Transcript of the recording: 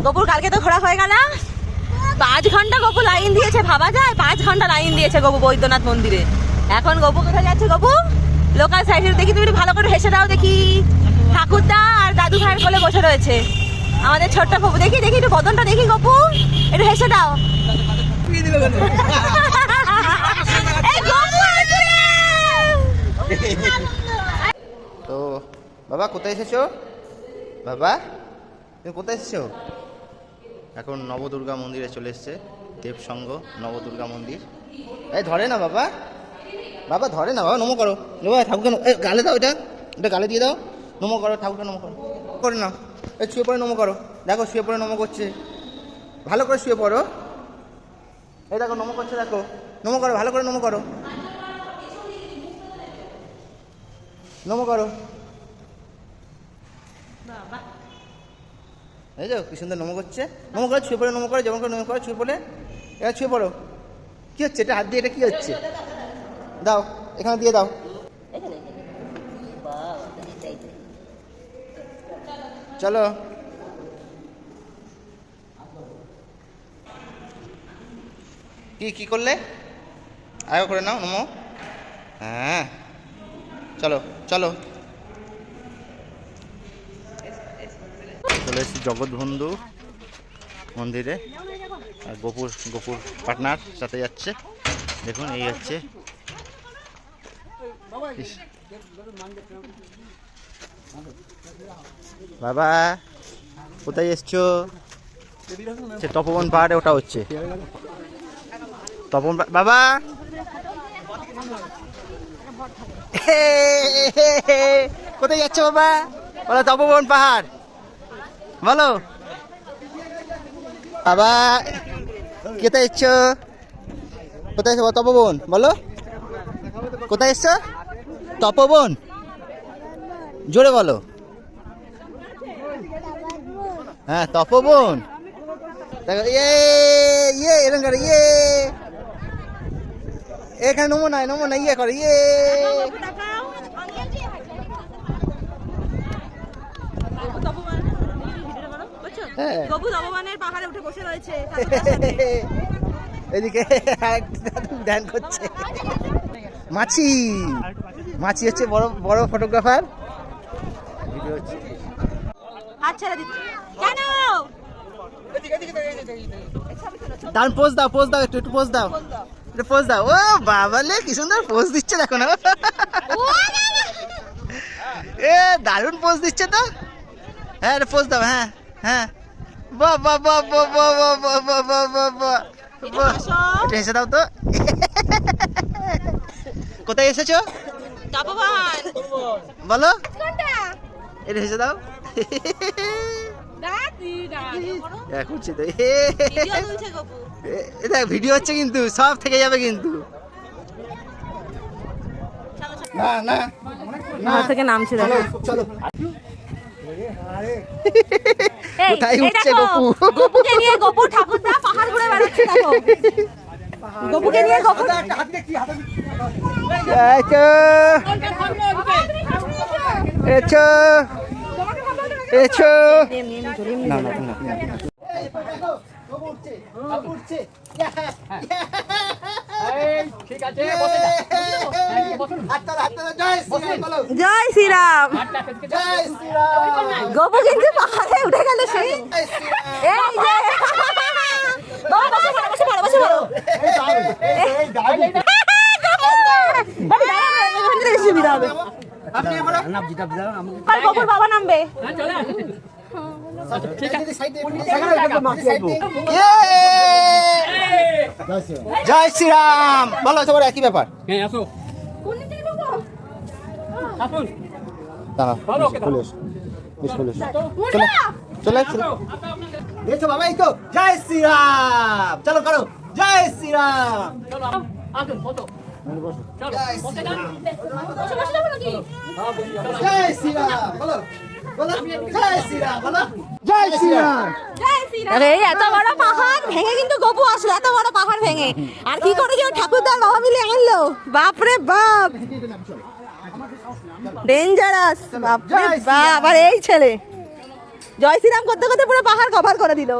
গপুর কালকে তো ঘোরা হয়ে গেল, 5 ঘন্টা গপু লাইন দিয়েছে, ভাবা যায় 5 ঘন্টা লাইন দিয়েছে গপু বৈদ্যনাথ মন্দিরে। এখন গপু কোথায় যাচ্ছে? গপু লোকাল সাইডে দেখি, তুমি ভালো করে হেসে দাও দেখি। ঠাকুরদা আর দাদু ভাইয়ের কোলে বসে রয়েছে আমাদের ছোট্ট গপু। দেখি দেখি একটু বদনটা দেখি গপু, একটু হেসে দাও। তো বাবা কোথায় এসেছো? বাবা তুমি কোথায় এসেছো? এখন নবদুর্গা মন্দিরে চলে এসছে, দেবসঙ্গ নবদুর্গা মন্দির। এই ধরে না বাবা, বাবা ধরে না বাবা, নমো করো। বাবা ঠাকুরকে গালে দাও, এটা গালে দিয়ে দাও, নমো করো, ঠাকুরকে নমো করো, করে নাও। এই শুয়ে পড়ে নমো করো, দেখো শুয়ে পড়ে নমো করছে, ভালো করে শুয়ে পড়ো। এই দেখো নমো করছে, দেখো নমো করো, ভালো করে নমো করো, নমো করো। এই যাও কি সুন্দর নমো করছে, নমো করে শুয়ে পড়ে নমো করো, যেমন করে নমো করো শুয়ে পড়ে। এবার শুয়ে পড়ো। কী হচ্ছে এটা? হাত দিয়ে এটা কী হচ্ছে? দাও এখানে দিয়ে দাও। চলো কি করলে? আগে করে নাও নমো। হ্যাঁ চলো চলো। চলে এসেছি জগৎবন্ধু মন্দিরে, আর গোপুর পার্টনার সাথে যাচ্ছে। দেখুন এই হচ্ছে বাবা। কোথায় এসছো? তপবন পাহাড়ে ওটা হচ্ছে তপন বাবা। কোথায় যাচ্ছ বাবা? বলো তপবন পাহাড়, বলো বাবা। কোথায় এসছো? কোথায় এসছো? তপবন বলো, কোথায় এসছো? তপবন, জোরে বলো। হ্যাঁ তপবন। দেখো ইয়ে এরকম করে, ইয়ে এখানে নমো না ইয়ে করে, ইয়ে। এদিকে ধ্যান করছে। মাছি হচ্ছে বড় বড় ফটোগ্রাফার। ভিডিও হচ্ছে। দাঁড়ান, পোজ দাও একটু পোজ দাও, পোজ দাও। ও বাবা লে কি সুন্দর পোজ দিচ্ছে, দেখো না। এ দারুণ পোজ দিচ্ছে তো। হ্যাঁ পোজ দাও, হ্যাঁ হ্যাঁ। বাহ বাহ বাহ বাহ বাহ বাহ বাহ বাহ বাহ বাহ। একটু হেসে দাও তো। কোথায় এসেছো? বলো, একটু হেসে দাও। ভিডিও হচ্ছে কিন্তু সব থেকে যাবে কিন্তু। না থেকে নামছে, চলো। কোথায় উঠছে গপু? গপুকে নিয়ে গপু ঠাকুরদা পাহাড় ঘুরে বেড়াচ্ছে, দেখো গপুকে নিয়ে গপু। এছো না জয় শ্রীরাম। গপু কিন্তু পাহাড়ে উঠে গেল। সেই এই যে বাবা নামবে। জয় শ্রীরাম বলো, সবার একই ব্যাপার। বাবা এই তো জয় শ্রীরাম, চলো করো জয় শ্রীরাম। জয় শ্রীরাম বলো, জয় শ্রীরাম বলো, জয় শ্রীরাম। এত বড় পাহাড় ভেঙে কিন্তু গপু আসলো, এত বড় পাহাড় ভেঙে। আর কি করে যে ঠাকুরদার বাবা মিলে আনলো, বাপরে বাপ, ডেঞ্জারাস, বাপরে বাপ। আর এই ছেলে জয় শ্রীরাম করতে করতে পুরো পাহাড় কভার করে দিল।